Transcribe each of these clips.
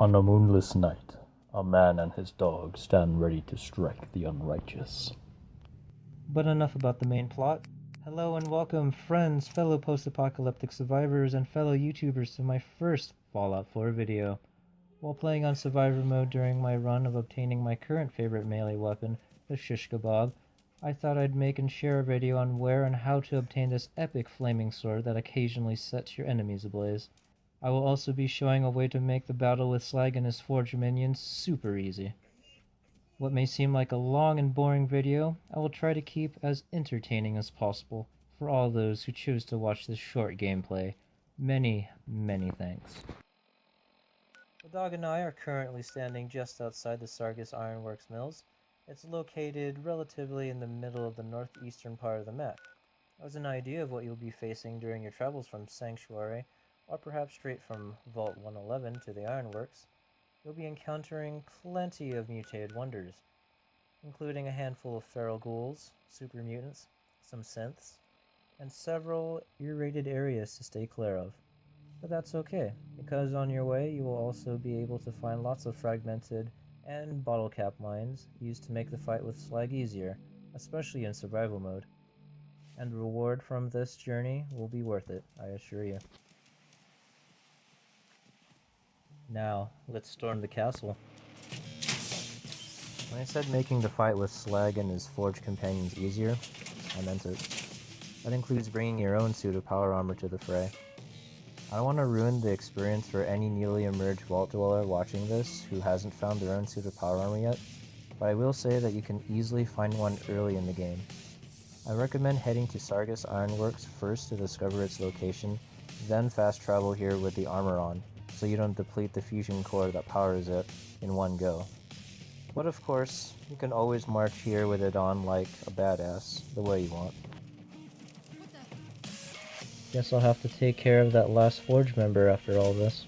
On a moonless night, a man and his dog stand ready to strike the unrighteous. But enough about the main plot. Hello and welcome, friends, fellow post-apocalyptic survivors, and fellow YouTubers to my first Fallout 4 video. While playing on survivor mode during my run of obtaining my current favorite melee weapon, the Shishkebab, I thought I'd make and share a video on where and how to obtain this epic flaming sword that occasionally sets your enemies ablaze. I will also be showing a way to make the battle with Slag and his Forge minions super easy. What may seem like a long and boring video, I will try to keep as entertaining as possible for all those who choose to watch this short gameplay. Many, many thanks. The dog and I are currently standing just outside the Sargus Ironworks Mills. It's located relatively in the middle of the northeastern part of the map. As an idea of what you'll be facing during your travels from Sanctuary, or perhaps straight from Vault 111 to the Ironworks, you'll be encountering plenty of mutated wonders, including a handful of feral ghouls, super mutants, some synths, and several irradiated areas to stay clear of. But that's okay, because on your way you will also be able to find lots of fragmented and bottle cap mines used to make the fight with Slag easier, especially in survival mode. And the reward from this journey will be worth it, I assure you. Now, let's storm the castle. When I said making the fight with Slag and his Forge companions easier, I meant it. That includes bringing your own suit of power armor to the fray. I don't want to ruin the experience for any newly emerged Vault Dweller watching this who hasn't found their own suit of power armor yet, but I will say that you can easily find one early in the game. I recommend heading to Sargus Ironworks first to discover its location, then fast travel here with the armor on, so you don't deplete the fusion core that powers it in one go. But of course, you can always march here with it on like a badass, the way you want. Guess I'll have to take care of that last Forge member after all this.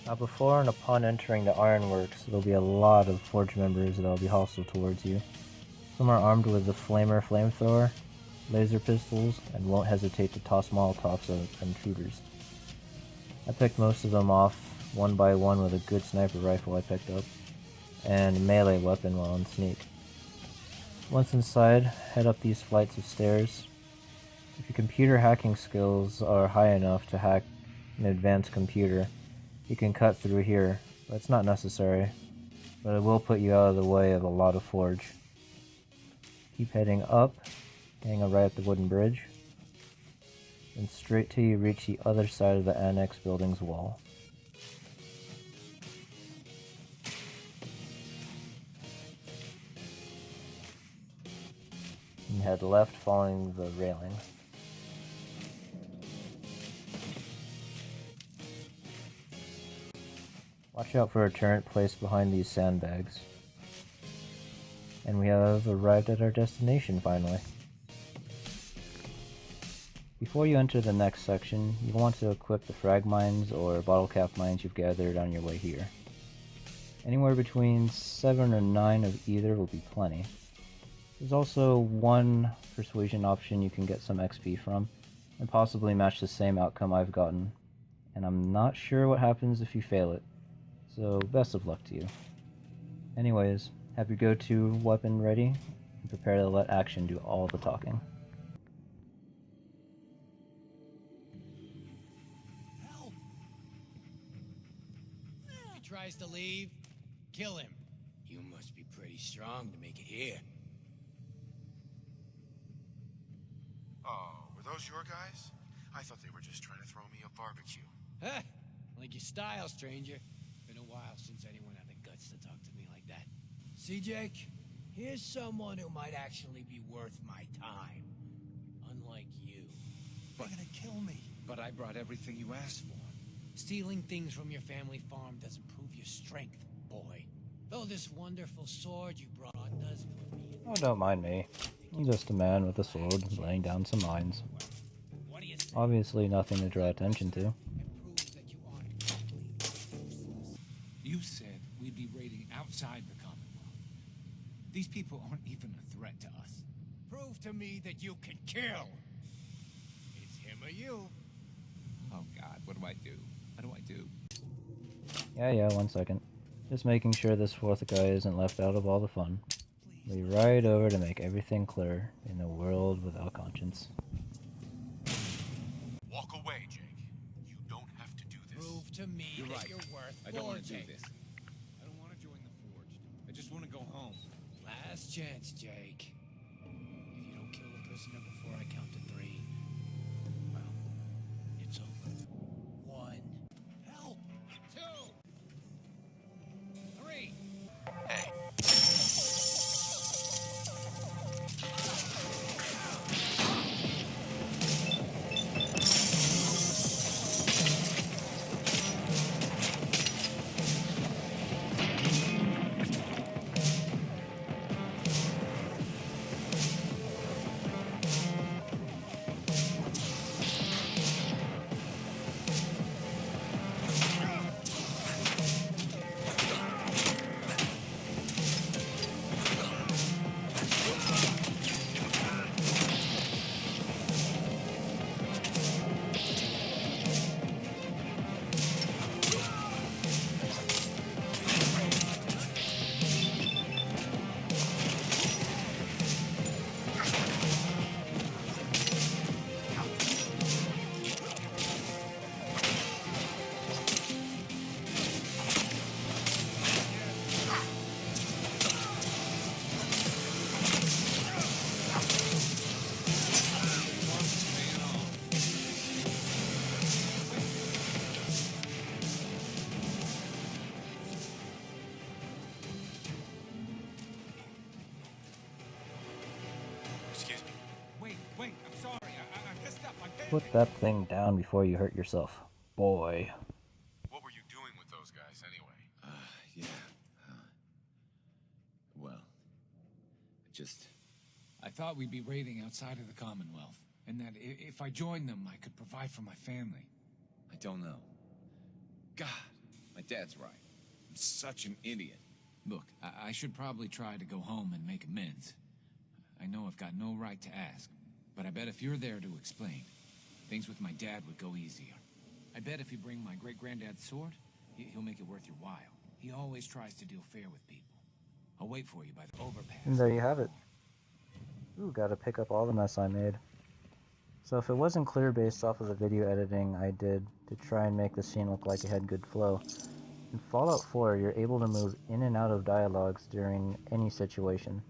Now before and upon entering the Ironworks, there'll be a lot of Forge members that'll be hostile towards you. Some are armed with the Flamer flamethrower, laser pistols, and won't hesitate to toss molotovs at intruders. I picked most of them off one by one with a good sniper rifle I picked up, and a melee weapon while on sneak. Once inside, head up these flights of stairs. If your computer hacking skills are high enough to hack an advanced computer, you can cut through here, but it's not necessary, but it will put you out of the way of a lot of Forge. Keep heading up, hang right at the wooden bridge, and straight till you reach the other side of the annex building's wall. And head left following the railing. Watch out for a turret placed behind these sandbags. And we have arrived at our destination finally. Before you enter the next section, you want to equip the frag mines or bottle cap mines you've gathered on your way here. Anywhere between 7 or 9 of either will be plenty. There's also one persuasion option you can get some XP from, and possibly match the same outcome I've gotten. And I'm not sure what happens if you fail it, so best of luck to you. Anyways, have your go-to weapon ready, and prepare to let action do all the talking. Help! He tries to leave, kill him. You must be pretty strong to make it here. Oh, were those your guys? I thought they were just trying to throw me a barbecue. Huh? Like your style, stranger. Been a while since anyone had the guts to talk to me like that. See, Jake? Here's someone who might actually be worth my time. Unlike you. They're gonna kill me. But I brought everything you asked for. Stealing things from your family farm doesn't prove your strength, boy. Though this wonderful sword you brought does put me in... Oh, don't mind me. I'm just a man with a sword laying down some mines. What do you say? Obviously nothing to draw attention to. It proves that you aren't completely useless. You said we'd be raiding outside the Commonwealth. These people aren't even a threat. threat to us. Prove to me that you can kill. It's him or you. Oh God, what do I do? What do I do? Yeah, 1 second. Just making sure this fourth guy isn't left out of all the fun. We ride over to make everything clear in a world without conscience. Walk away, Jake. You don't have to do this. Prove to me You're that right. you're worth I don't want to do forging. this. I don't want to join the Forged. I just want to go home. Last chance, Jake. If you don't kill the prisoner before I count to 3, well, it's over. 1. Help! 2. 3. Hey, excuse me. Wait, I'm sorry. I messed up. Put that thing down before you hurt yourself, boy. What were you doing with those guys anyway? Yeah. Well, I thought we'd be raiding outside of the Commonwealth, and that if I joined them, I could provide for my family. I don't know. God, my dad's right. I'm such an idiot. Look, I should probably try to go home and make amends. I know I've got no right to ask, but I bet if you're there to explain, things with my dad would go easier. I bet if you bring my great-granddad's sword, he'll make it worth your while. He always tries to deal fair with people. I'll wait for you by the overpass. And there you have it. Ooh, gotta pick up all the mess I made. So if it wasn't clear based off of the video editing I did to try and make the scene look like it had good flow, in Fallout 4 you're able to move in and out of dialogues during any situation,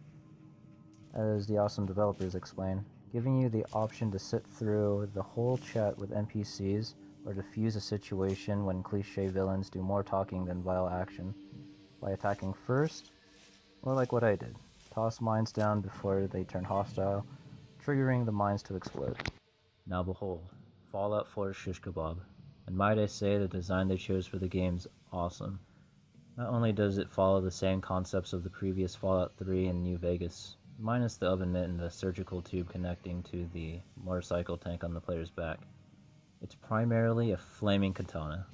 as the awesome developers explain, giving you the option to sit through the whole chat with NPCs or defuse a situation when cliche villains do more talking than vile action, by attacking first, or like what I did, toss mines down before they turn hostile, triggering the mines to explode. Now behold, Fallout 4 Shishkebab, and might I say the design they chose for the game's awesome. Not only does it follow the same concepts of the previous Fallout 3 and New Vegas, minus the oven mitt and the surgical tube connecting to the motorcycle tank on the player's back, it's primarily a flaming katana.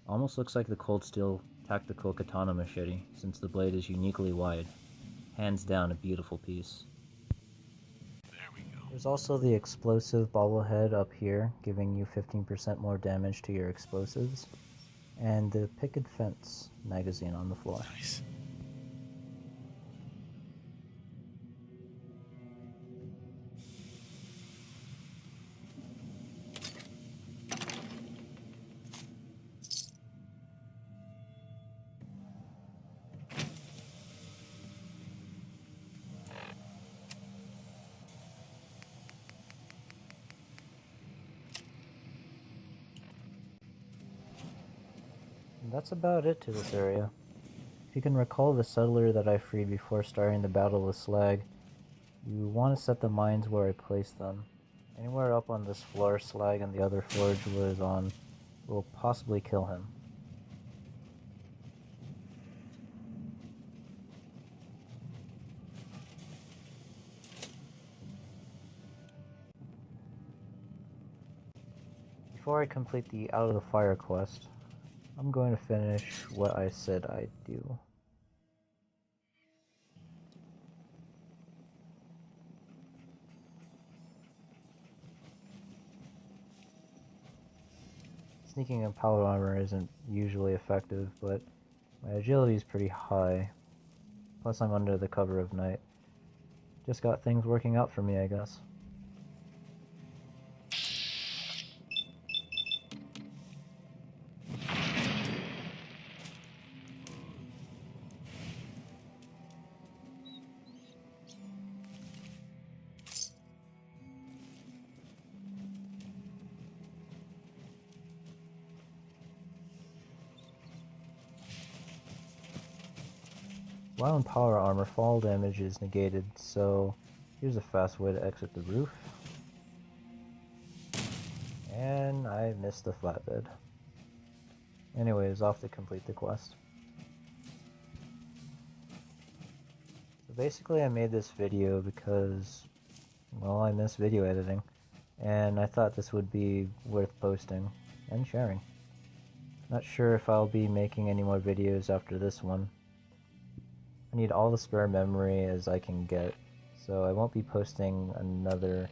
Almost looks like the Cold Steel tactical katana machete, since the blade is uniquely wide. Hands down a beautiful piece. There we go. There's also the explosive bobblehead up here, giving you 15% more damage to your explosives, and the picket fence magazine on the floor. Nice. And that's about it to this area. If you can recall the settler that I freed before starting the battle with Slag, you want to set the mines where I placed them. Anywhere up on this floor Slag and the other forge was on will possibly kill him. Before I complete the Out of the Fire quest, I'm going to finish what I said I'd do. Sneaking in power armor isn't usually effective, but my agility is pretty high. Plus I'm under the cover of night. Just got things working out for me, I guess. While in power armor, fall damage is negated, so here's a fast way to exit the roof. And I missed the flatbed. Anyways, off to complete the quest. So basically I made this video because, well, I miss video editing, and I thought this would be worth posting and sharing. Not sure if I'll be making any more videos after this one. I need all the spare memory as I can get, so I won't be posting another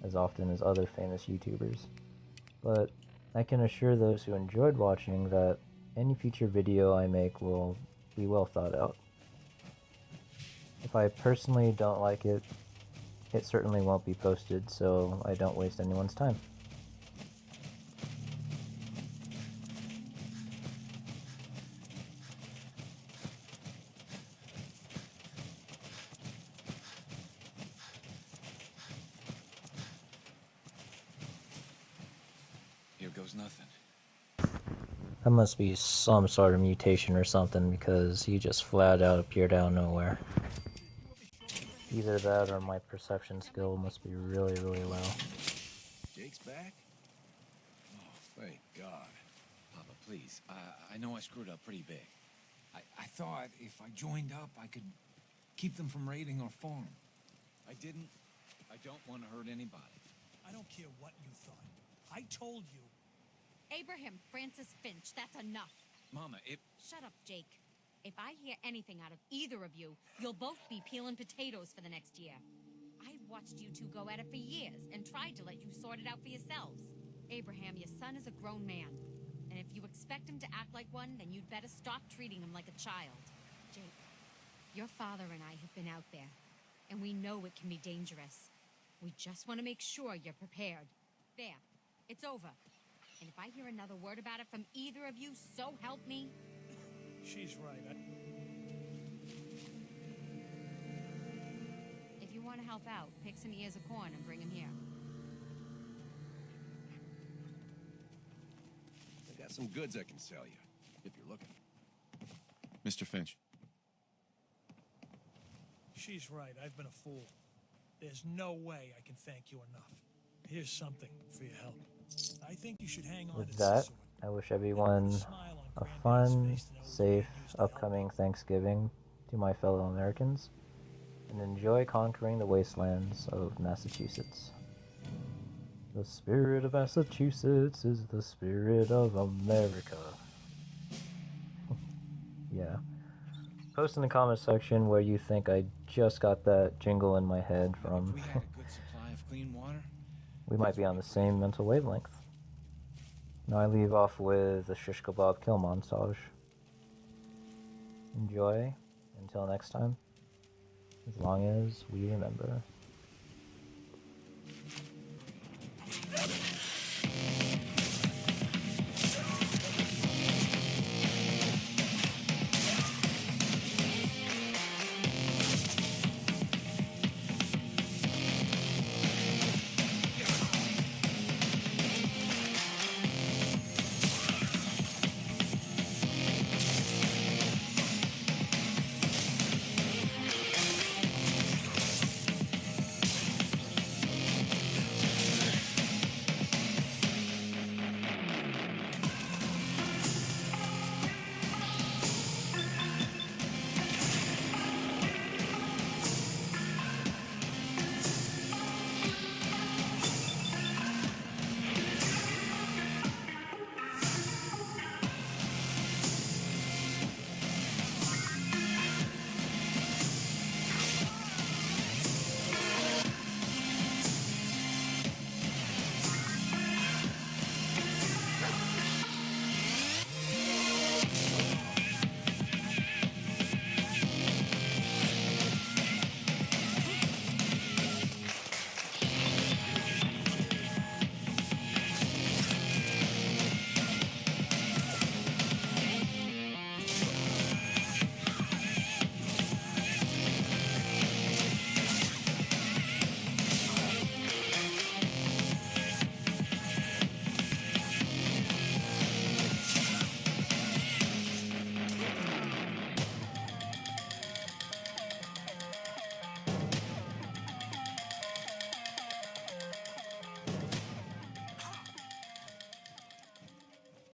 as often as other famous YouTubers. But I can assure those who enjoyed watching that any future video I make will be well thought out. If I personally don't like it, it certainly won't be posted, so I don't waste anyone's time. Here goes nothing. That must be some sort of mutation or something, because he just flat out appeared out of nowhere. Either that or my perception skill must be really, really low. Jake's back? Oh, thank God. Papa, please. I know I screwed up pretty big. I thought if I joined up, I could keep them from raiding our farm. I didn't. I don't want to hurt anybody. I don't care what you thought. I told you. Abraham Francis Finch, that's enough. Mama, Shut up, Jake. If I hear anything out of either of you, you'll both be peeling potatoes for the next year. I've watched you two go at it for years and tried to let you sort it out for yourselves. Abraham, your son is a grown man. And if you expect him to act like one, then you'd better stop treating him like a child. Jake, your father and I have been out there, and we know it can be dangerous. We just want to make sure you're prepared. There, it's over. And if I hear another word about it from either of you, so help me. She's right. If you want to help out, pick some ears of corn and bring him here. I got some goods I can sell you, if you're looking. Mr. Finch. She's right. I've been a fool. There's no way I can thank you enough. Here's something for your help. I think you should hang on With to that, this sword. I wish everyone Put a smile on a Granddad's fun, face to know it's safe, being used to help. upcoming Thanksgiving to my fellow Americans, and enjoy conquering the wastelands of Massachusetts. The spirit of Massachusetts is the spirit of America. Yeah. Post in the comment section where you think I just got that jingle in my head If from. we had a good supply of clean water, We might be on the same mental wavelength. Now I leave off with the Shishkebab kill montage. Enjoy, until next time, as long as we remember.